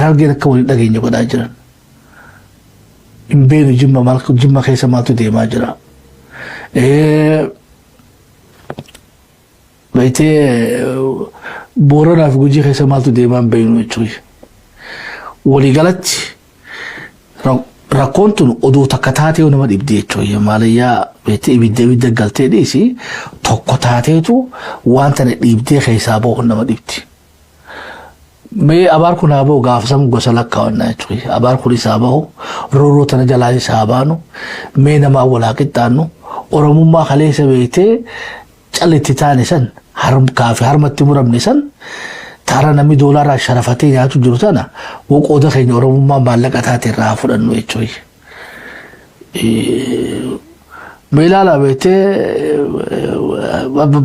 harargeen akka waliin dhageenya godhaa jiran. Hin beenu jimma keessa maaltu deemaa jira. Beeytee Booranaa fi Gujii keessa maaltu deemaa hin beeknu jechuudha. Waliigalatti rakkoon tun oduu takka taatee nama dhibdi jechuudha. Maalayyaa beeytee ibidda galtee dhiisi tokko taateetu wanta dhibdee keessaa bahu nama dhibdi. Mee abaar kun haa bahu gaafasam gosa lakkaa'annaa jechuudha. Abaar kun isaa bahu rooroo tana jalaa isaa baanu mee namaa walaa qixxaannu Oromummaa kaleessa beeytee callitti taane san kaafi harmatti muramne san taara namni doolaraa sharafatee nyaatu jiru sana qooda keenya Oromummaa maallaqa taate irraa fudhannu jechuudha. Mee ilaala beeytee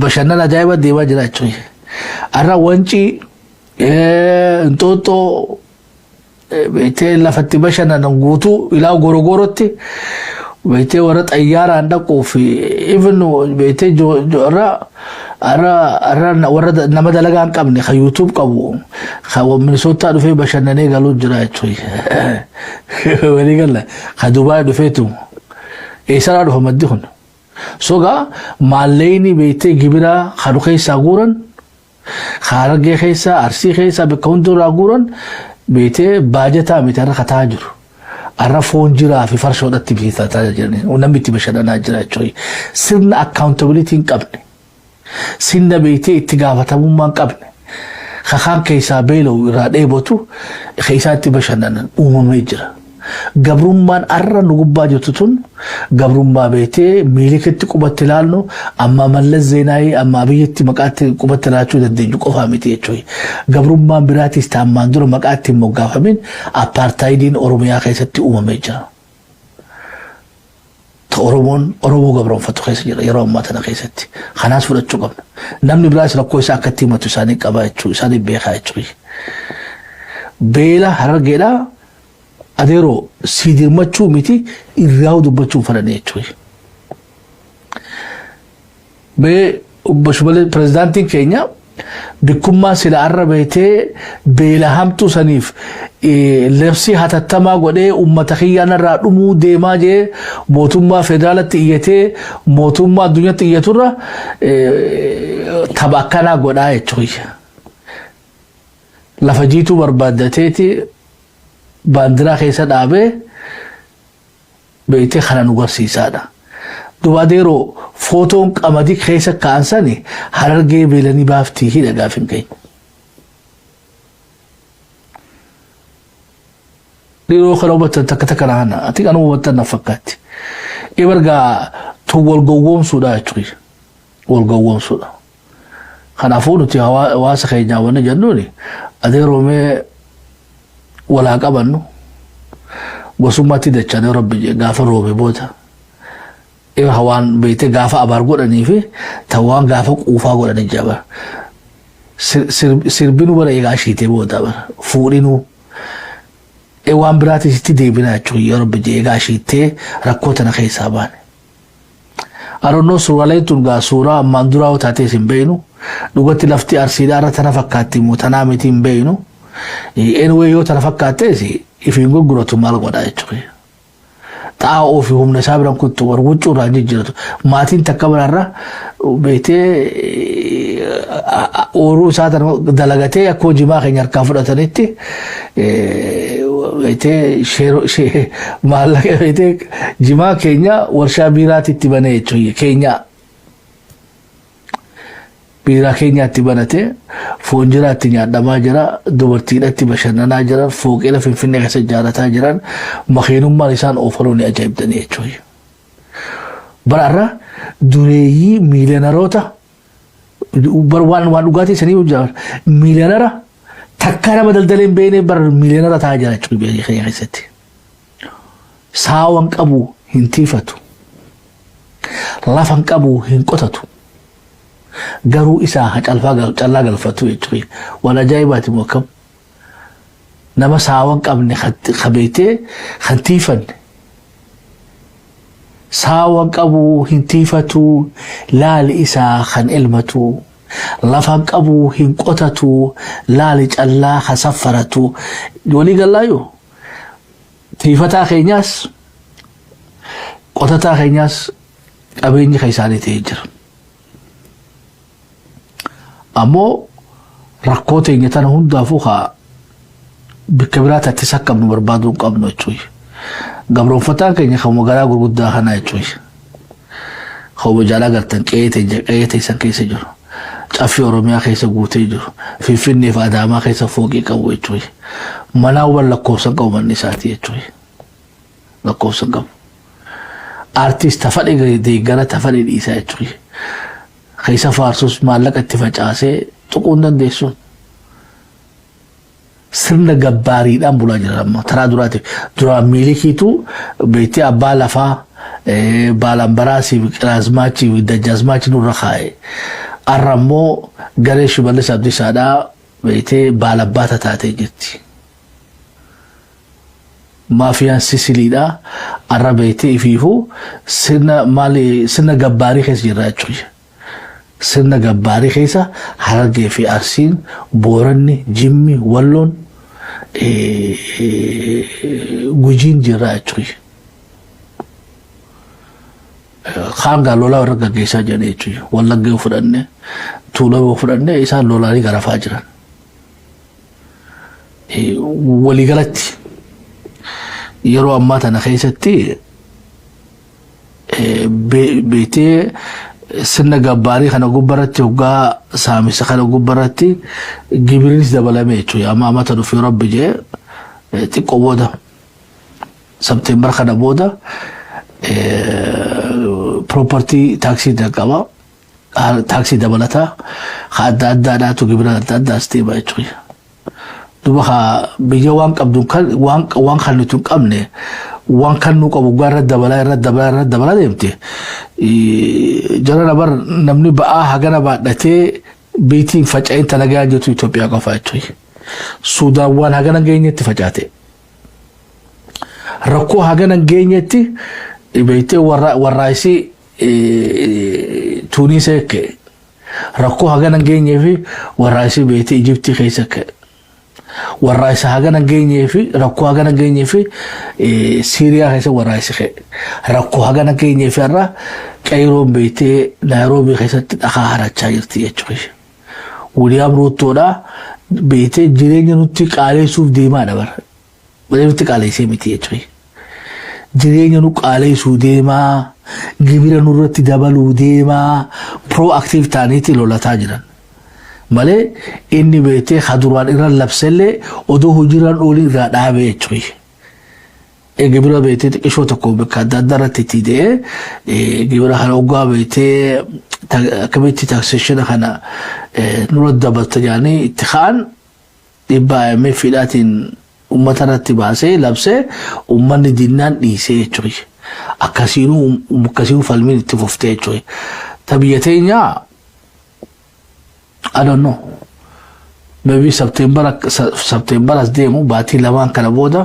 bashannana ajaa'iba deemaa jira jechuudha. Arra wancii Ntoto beete lafatti bashannanan guutuu ilaa gorogorotti beete warra xayyaara handaquu fi even beete arra warra nama dalagaa hin qabne ka YouTube qabu ka Minnesota dhufee bashannanee galuu jira jechuudha. Walii galla ka Dubaay dhufeetu eessaraa dhufa maddi kun. Sogaa maalleeyni beete gibira ka dhukeessaa guuran Harargee keessa Arsii keessa bakka hunduraa guuran beete baajataa miti irra kataa jiru. Arra foon jiraa fi farshoodhatti bitaa jiran namni itti bashannanaa jira jechuudha. Sirna accountability hin qabne. Sirna beete itti gaafatamummaa hin qabne. Kakaan keessaa beela'u irraa dheebotu keessaa itti bashannanan uumamee jira. Gabrummaan arra nu gubbaa jirtu tun gabrummaa beetee miilikitti qubatti ilaalnu amma Mallas Zeenaawii amma biyyatti maqaatti qubatti ilaachuu dandeenyu qofaa miti jechuudha. Gabrummaan biraatis taammaan dura maqaatti hin moggaafamin apartheidiin Oromiyaa keessatti uumamee jira. Oromoo gabroonfatu keessa jira yeroo ammaa tana keessatti. Kanaas fudhachuu qabna. Namni biraas rakkoo isaa akkatti himatu isaanii qaba jechuudha. Isaanii beekaa jechuudha. Beela Harargeedhaa adeero sidirmachuu miti irraa dubbachuu fadhanii jechuudha. Bee bashubale pirezidaantiin keenya bikkummaa sila arra beetee beela hamtuu saniif labsii hatattamaa godhee uummata kiyyaan irraa dhumuu deemaa jee mootummaa federaalatti iyyatee mootummaa addunyaatti iyyaturra tapha akkanaa godhaa jechuudha. Lafa jiituu barbaaddateeti Bandiraa keessa dhaabee beeytee kana nu garsiisaadha. Dubaadeeroo footoon qamadii keessa ka'an sani Harargee beelanii baaftii hidha gaafin keenya. Dhiiroo kana hubattan takka kana hana ati kana hubattan na fakkaatti. Ibargaa tun wal gowwoomsuudha jechuudha. Wal gowwoomsuudha. Kanaafuu nuti hawaasa keenyaa wanna jennuuni adeeroo mee ولا قبلنو وسماتي دچانه رب غافر روبه بوتا اي هوان بيته غافا ابار غدني في توان غافا قوفا غدني جابا سربينو ولا يغاشيته بوتا فورينو اي وان براتي ستي ديبنا چو يا رب جي غاشيته ركوتنا خيسابان ارونو سواليتون غا سورا ماندوراو تاتي سيمبينو دغتي لفتي ارسيدارا تنفكاتي متنامتي بينو anyway yoo tana fakkaatee ifiin gurguratu maal godhaa jechuudha. Xaa'oo fi humna isaa biraan kuttu warwuccuu irraa jijjiiratu. Maatiin takka biraarra beetee ooruu isaa tana dalagatee akka hojiimaa keenya harkaa fudhatanitti beetee maallaqa beetee jimaa keenya warshaa biiraatti itti banee jechuudha. Keenya biiraa keenyaatti banatee foon jiraatti nyaadhamaa jira dubartiidhaatti bashannanaa jiran fooqeela Finfinnee keessa ijaarataa jiran makiinummaan isaan oofaluun ni ajaa'ibdanii jechuudha. Baraarra dureeyyii miiliyoonaroota waan dhugaatii sanii hojjetan miiliyoonara takka nama daldalee hin beekne bara miiliyoonara ta'aa jira jechuudha biyya keenya keessatti. Saawwan qabu hin tiifatu. Lafan qabu hin qotatu. Garuu isaa callaa galfatu jechuudha. Waan ajaa'ibaati mookam. Nama saawwan qabne qabeetee kan tiifanne. Saawwan qabu hin tiifatu laali isaa kan elmatu lafan qabu hin qotatu laali callaa hasaffaratu walii gallaayo tiifataa keenyaas qotataa keenyaas qabeenyi kaysaanii ta'ee jira ammoo rakkoo teenya tana hundaafuu haa bikka biraatti sakkabnu barbaaduu qabnu jechuudha gabroonfataa keenya kan magaalaa gurguddaa kanaa jechuudha خو جالا قرتن قيتي سن كيس جرو عفي ورميا كيس قوتي جرو في فني فاداما كيس فوقي قوي شوي مناول لكوسن قوم النساتي شوي لكوسن قوم ارتيست تفرق دي غرا تفرق ديسا شوي كيس فارسوس مالك اتفاجاسه تقوندن ديسون سرنا غباري دام بولا جرام ترى درا ميليكيتو بيتي ابا لفا بالامبراسي رازماتي ودجازماتي نورخاي ارمو غريش بلس عبد السادا بيتي بالاباتا تاتي جتي مافيا سيسيلي دا اربيتي فيفو سنة مالي سنة غباري خيس جراچوي سنة غباري خيسا حرقي في ارسين بورني جيمي ولون غوجين جراچوي خانغا لولا ورقا كيسا جاني چوي والله گيو فراني تولا وفراني إيسا لولا لي غرفا جران ولي غلطي يرو أماتنا خيستي بيتي سنة غباري خانا قبرتي وقا سامي خانا قبرتي جبرينيس دبلا ميچوي أما أماتنا في رب جي تيكو بودا سبتمبر خانا بودا property taxi دقوا taxi دبلتا خاد أدا تو جبران أدا استيبا يشوي دوبها بيجي وان كابدون كان وان خلني تكمله وان كانوا كابو رد دبلا ديمتي جرى نبر نمني بقى هجنا بعد نتي بيتي فجأة تلاقي جوتو إثيوبيا كفايتوي سودان وان هجنا جيني تفجأتي ركو هجنا جيني تي بيتي والرئيسي تونسي كي ركو هجنا جيني في والرئيسي بيتي إيجيبتي خيسك والرئيس هجنا جيني في ركو هجنا جيني في سوريا خيسك والرئيس خي ركو هجنا جيني في الرا كايرو بيتي نيروبي خيسك أخاها رتشايرتي يجوش وليام روتونا بيتي جيرين نوتي قالي سوف ديما نبر بدي قالي سيمتي يجوش jireenya nu qaaleessuu deemaa gibira nurratti dabaluu deemaa proactive taaniiti lolataa jiran malee inni beetee haduraan irra labsellee odoo hojiiraan oolii irraa dhaabee jechuudha. Gibira beetee xiqqishoo tokko bakka adda addaa irratti tidee gibira kana oggaa beetee akkamitti takseshina kana nurra dabalta jaanii itti ka'an dhibbaa meefiidhaatiin ummata irratti baasee labsee ummanni dinnaan dhiisee jechuudha. Akkasiinuu falmiin itti fuftee jechuudha. Tabiyya teenya I don't know maybe September as deemu baatii lamaan kana booda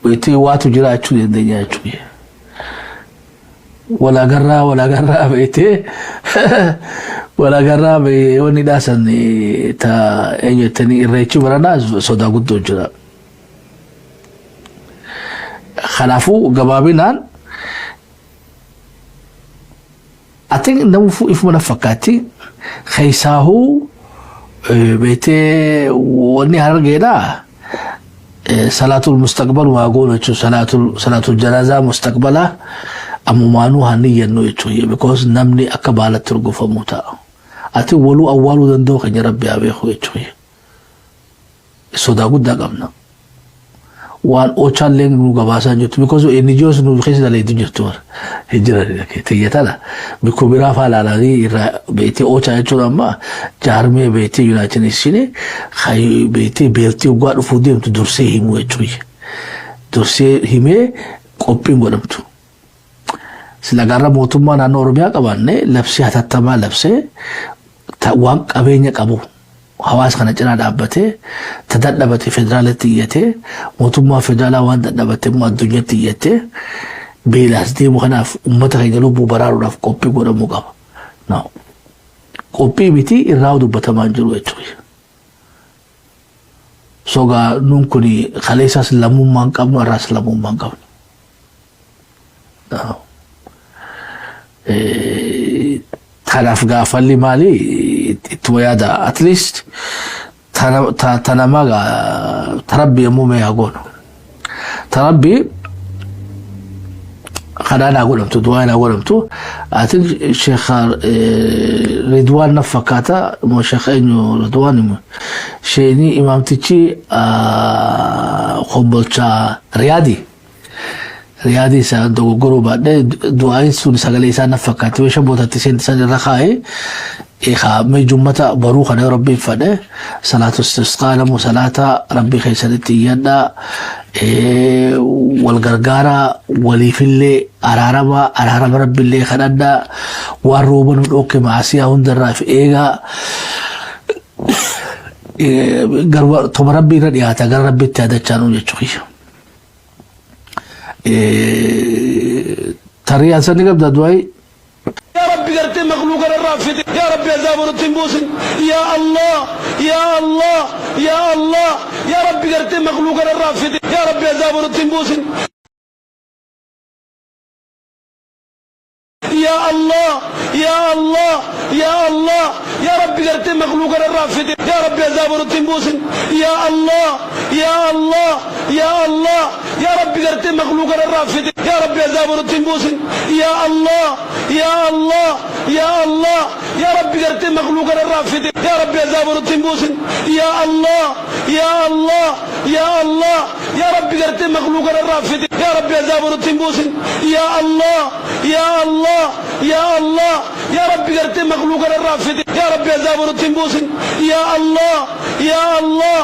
beetee waatu jira jechuu dandeenya jechuudha. ولا قرا بيتي ولا قرا بيوني داسن تا ايو تاني الرئيشي برانا صدا قدو جرا خلافو قبابينان I think نمو إف منفقاتي خيساهو بيتي وني هرقينا صلاة المستقبل وأقول صلاة الجنازة مستقبلة أمومانو هني ينو يتوي because نمني أكبالة ترقف موتا أتي ولو أولو دندو خني ربي أبيخو يتوي صدا قد قمنا وان أوشان لين نوغباسا جوت because NGOs نو خيس دالي دجتور هجرة لك تيجتلا بكبيرة فعلاني بيتي أوشان يتوي أما جارمي بيتي يونايتد نيشنز خاي بيتي بيلتي وقاد فوديم تدرسي همو يتوي درسي همه قبين قدمتو سلغارا موتوما نانو ورميا قبانه لبسي هتتما لبسي وان قبينيا قبو حواس خنا جنا دابته تددبته فدرالتيته موتوما فدرالا وان ددبته ما دنيتيته بيلاس دي مخنا امته خيلو بوبرارو داف كوبي غورمو قبا نو قبي بيتي الراود بتمان جلو يتوي سوغا نونكوني خليسا سلامون مان قبل راس لامون مان قبل تناف غافلي مالي تويادا اتليست تنما تربي مومي اقول تربي خلانا أقولمتو دوانا أقولمتو أتن الشيخ رضوان نفكاتا مو شيخ إنه رضوان شيني إمام تيجي خبلتا رياضي سادو جروبا دواين سون سجلي سان نفكات ويش بوتا تسين سان رخاي إخا مجمّة بروخ على ربي فده صلاة استسقاء مو صلاة ربي خيسرتي يدا والغرغارة ولي في اللي أرارب ربي اللي خددا والروبن الأوكي معسيا هندر في إيجا غرب توم ربي ردياتا غرب ربي تادا چانو يچوي تريا سنقب دادواي يا ربي قرتي مخلوق الرافد يا ربي أزابر التنبوسن يا الله يا الله يا الله يا ربي قرتي مخلوق الرافد يا ربي أزابر التنبوسن يا الله يا الله يا الله يا ربي قرتي مخلوق الرافد يا ربي أزابر التنبوسن يا الله يا الله يا الله يا ربي قرتي مخلوق الرافد يا ربي أزابر التنبوسن يا الله يا الله يا الله يا ربي قرتي مخلوق الرافد يا ربي أزابر التنبوسن يا الله يا الله يا الله يا ربي قرتي مخلوق الرافد يا ربي أزابر التنبوسن يا الله يا الله يا الله يا ربي قرتي مخلوق الرافد يا ربي أزابر التنبوسن يا الله يا الله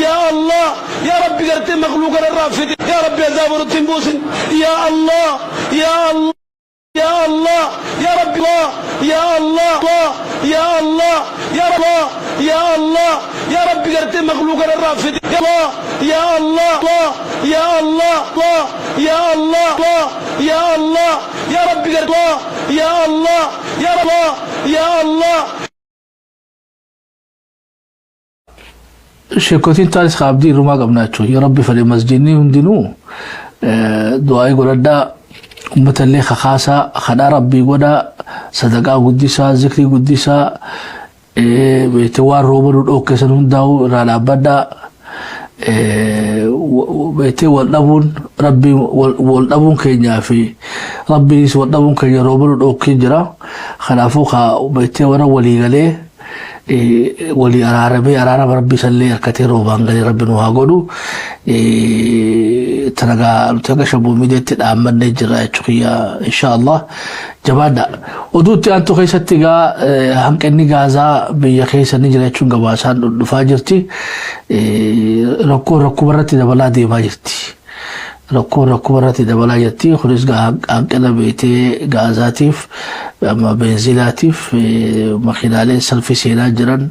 يا الله يا ربي قرتي مخلوق الرافد يا ربي أزابر التنبوسن يا الله يا الله يا الله يا رب الله يا الله يا الله يا الله يا الله يا رب قرتي مخلوق الرافد يا الله يا الله يا الله يا الله يا الله يا رب قرتي يا الله يا الله يا الله شكوتين تاريخ عبدي رما قبناتشو يا ربي فلي مسجدني هندنو دعاء قردا أمة اللي خاصة خدا ربي ودا صدقة قديسة ذكر قديسة بيتوار روبر الأوكي سنون داو رالا بدا بيتي والنبون ربي والنبون كينيا في ربي نيس والنبون كينيا روبر الأوكي جرا خلافوخا بيتي ورا ولي غليه ولي أرارب ربي سلي كتير روبان غلي ربي نوها قولو تنقى شبو ميديت الأمن نجرى تخيا إن شاء الله جبادا ودوتي أنتو خيستي هم كأني غازا بيا خيسا نجرى تشونغ باسان نفاجرتي ركو براتي دبلا دي ماجرتي ركو براتي دبلا جرتي خلص أنكنا بيتي غازاتيف أما بنزيلاتيف مخلالين سلفي سينا جران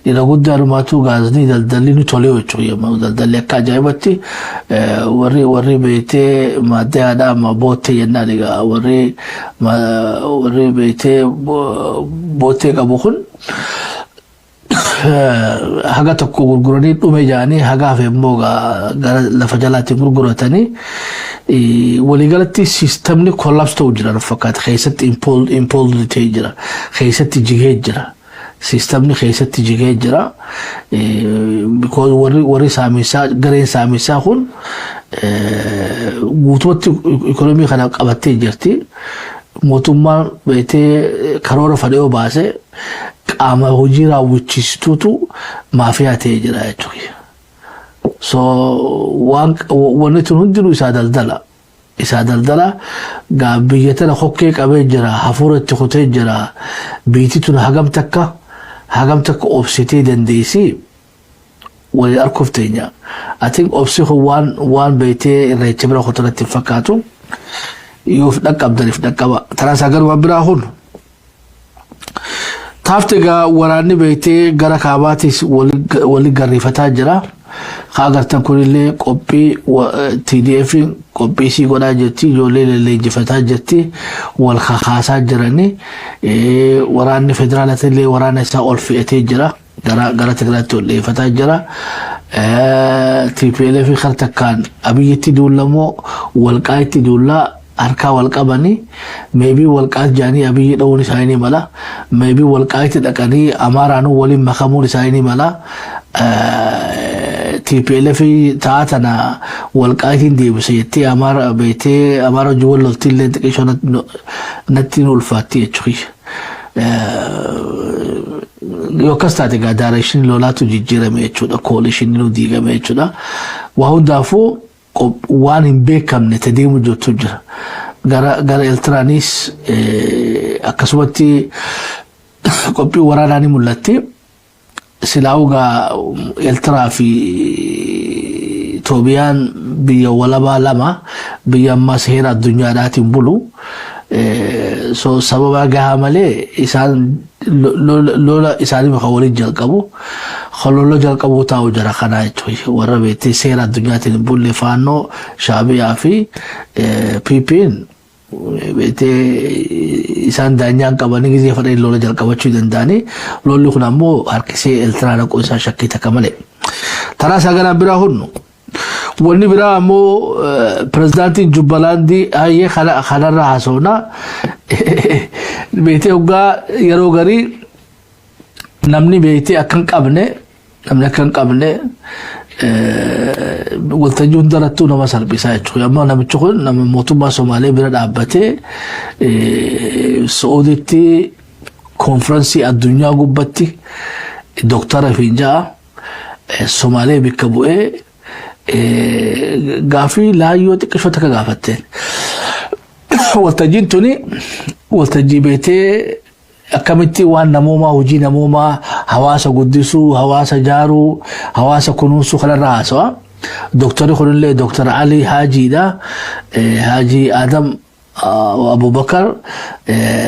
إذا قد دارماتو غازني دلدلينو توليو تشوية ما دلدلي أكا جايبتي وري بيتي ما دادا ما بوتي يناليغا وري بيتي بوتي قبوخن haga tokko gurguranii dhume jaanii hagaaf immoo gara lafa jalaatti gurguratanii waliigalatti siistemni kollaps ta'u jira fakkaata keessatti impooldi ta'e jira keessatti jigee jira siistemni keessatti jigee jira because warri saamisaa gareen saamisaa kun guutuutti ikonomii kana qabattee jirti mootummaan beetee karoora fadhee baase qaama hojii raawwachiistuutu maafiyaa ta'ee jira jechuudha. So wanni tun hundinuu isaa daldala biyya tana hokkee qabee jira hafuura itti kutee jira biitii tun hagam takka obsitee dandeessi walii arkuuf teenya. I think obsi waan beetee irreecha bira kutanatti fakkaatu yoof dhaqqabdaniif dhaqqaba taraa sagaluma biraa hun taaftega waraanni beetee gara kaabaatis wali garrifataa jira خاغرتن كل اللي قبي TDF قبي سي قدا جتي جولي اللي جفتا جتي والخخاسات جراني وراني فدرالة اللي وراني ساول فئتي جرا غرا تغلاتو اللي فتا جرا TPLF خرتك كان أبيتي دولمو والقايتي دولا harka wal qabani maybe walqaat jaani abiy dhawni saayni mala maybe walqaat dhaqani amaranu walin makamul saayni mala TPLF taatana walqaatin deebisaytti amara beete amara juwal tillen tiqishona natin ulfati chukhi yokastati ga direction lolatu jijjirame chuda coalition nu digame chuda wa hundafu وان بيكم نتديم جو تجر غرا الترانيس اكسوتي كوبي وراناني ملتي سلاوغا الترا في توبيان بي ولا لما بي ما سهير الدنيا دات بلو سو سبب غامله إسان لولا إساني مخولين جلقبو خلولو جلقبو تاو جرا خناي توي ورا بيتي سير الدنيا تنبول لفانو شعبي عفي بيبين بيتي إسان دانيان قباني كزي فرين لولا جلقبو چوي دنداني لولو خنامو هركسي الترانا قوسا شكي تكمله ترى ساقنا براهنو وني برا مو بريزيدنت جوبلاندي اي خلا راسونا بيتي اوغا يرو غري نمني بيتي اكن قبنه نمني اكن قبنه ولتجون درتو نما سربيساچو يما نمچخون نم موتوما سومالي برا دابته سعوديتي كونفرنسي الدنيا غبتي دكتور فينجا سومالي بكبوئه غافي لا يوتك شو تكغافتين والتجينتني والتجيبتي أكملتي وان نموما وجي نموما حواس قدسو حواس جارو حواس كنوسو خلال راسو دكتور خلال لي دكتور علي حاجي دا حاجي آدم وابو بكر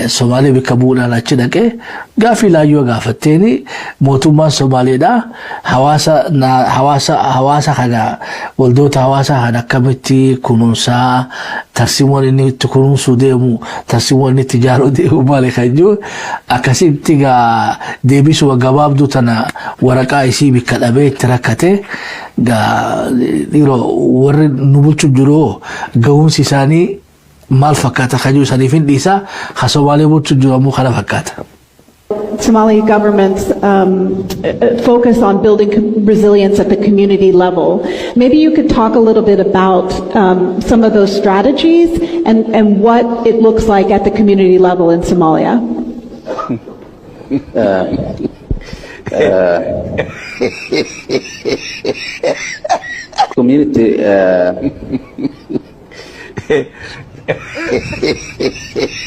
سومالي بكبول على تشدك غافي لا يو غافتيني موتوما سومالي دا حواسا خدا ولدوت حواسا خدا كمتي كنوسا ترسيمون اني تكونون سوديمو ترسيمون اني تجارو ديو بالي خجو اكاسيب تيغا ديبيس وغباب دوتنا ورقا ايسي بكالابي تركته غا ديرو ور نبوچو جرو غون سيساني مال فكاتا خجو سنيفين ديسا خسوالي بوتو جرامو خلا فكاتا Somali government's focus on building resilience at the community level. Maybe you could talk a little bit about some of those strategies and what it looks like at the community level in Somalia. Community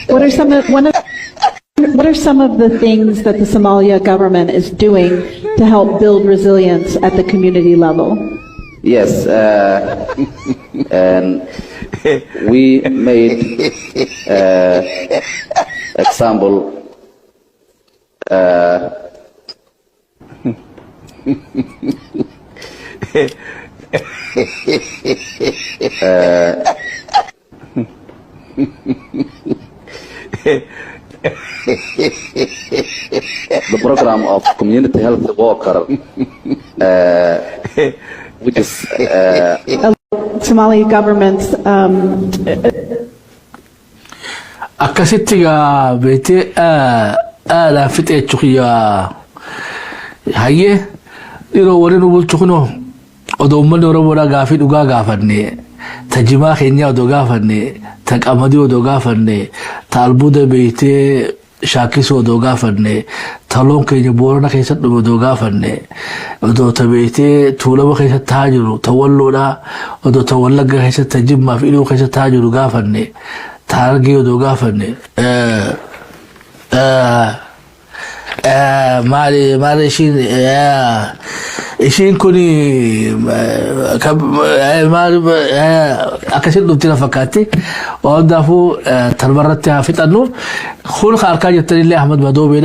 What are some of the things that the Somalia government is doing to help build resilience at the community level? Yes, and we made example the program of community health worker, which is Somali government's أكاسيتيغا بيتي لا فتي تشخيا هاي يرو ورينو بولتشخنو ودومن ورمورا غافي دوغا غافني تجما خينيا دوغا فني تقامديو دوغا فني تالبوده بيتي شاكيسو دوغا فني تالون كيني بورنا كيسات دوغا فني ودو تبيتي تولو كيسات تاجرو تولودا ودو تولغا كيسات تجما فيلو كيسات تاجرو دوغا فني تارجيو دوغا فني مالي شين كوني أكثر دوتنا فكاتي وأضافوا تربرتها في النور خل خارج يتري لي أحمد بدوبي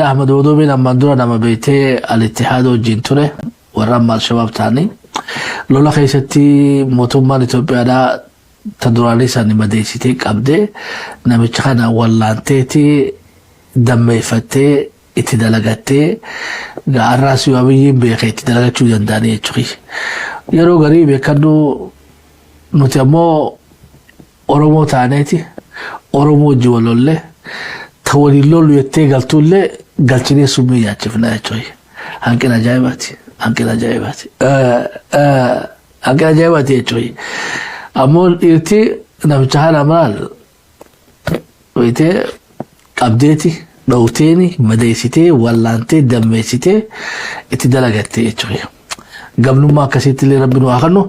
لما ندور لما بيتي الاتحاد والجنتورة والرمال الشباب تاني lola keessatti mootummaan Itoophiyaadhaa taduraalee isaanii madeessitee qabdee namicha kana wallaanteeti dammeeffattee itti dalagattee gaarraas yoo abiyyiin beekee itti dalagachuu danda'anii jechuudha. Yeroo garii beekadhu nuti ammoo Oromoo taaneeti Oromoo wajji walollee ta waliin lollu jettee galtullee galchinee summii yaachifna jechuudha. Hanqina ajaa'ibaati. Hanqina ajaa'ibaati. Hanqina ajaa'ibaati jechuudha. Ammoo dhiirti namicha haala maal wayitee qabdeeti dhawteeni madeessitee wallaantee dammeessitee itti dalagattee jechuudha. Gamnummaa akkasitti illee rabbi nu haa kennu.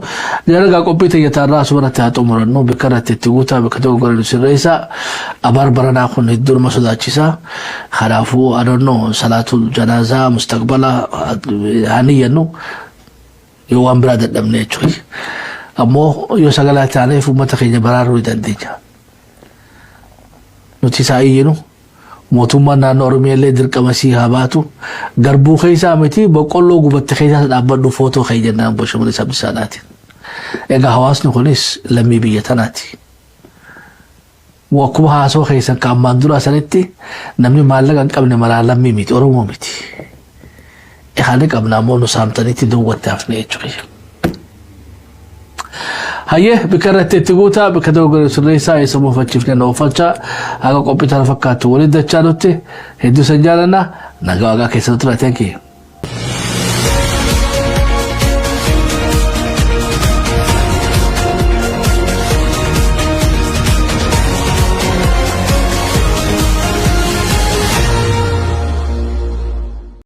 Jalagaa qophii xiyyaataarraa asumarratti haa xumurannu bakka irratti itti guutaa bakka tokko gara sirreessaa abaar baranaa kun hedduu nama sodaachisaa. Kanaafuu adonnoo salaatul janaazaa mustaqbala haa niyyannu yoo waan biraa dadhabne jechuudha. Ammoo yoo sagalaa taaneef uummata keenya baraaruu dandeenya. Nuti isaa iyyinu mootummaan naannoo Oromiyaallee dirqama sii haa baatu garbuu keessaa miti boqqolloo gubatte keessaa dhaabbadhu footoo kee jennaan Boshomole Sabdisaadhaatiin. Egaa hawaasni kunis lammii biyya tanaati. Akkuma haasoo keessan kaammaan dura sanitti namni maallaqa hin qabne maraa lammii miti Oromoo miti. Ehaani qabna ammoo nu saamtanitti duwwaatti hafne jechuudha. Hayyee bakka irratti itti guutaa bakka tokko gara sirreessaa isa muufachiifne na oofalchaa haga qophii tana fakkaatu waliin dachaa nutti hedduu san jaalannaa nagaa waaqaa keessatti ture.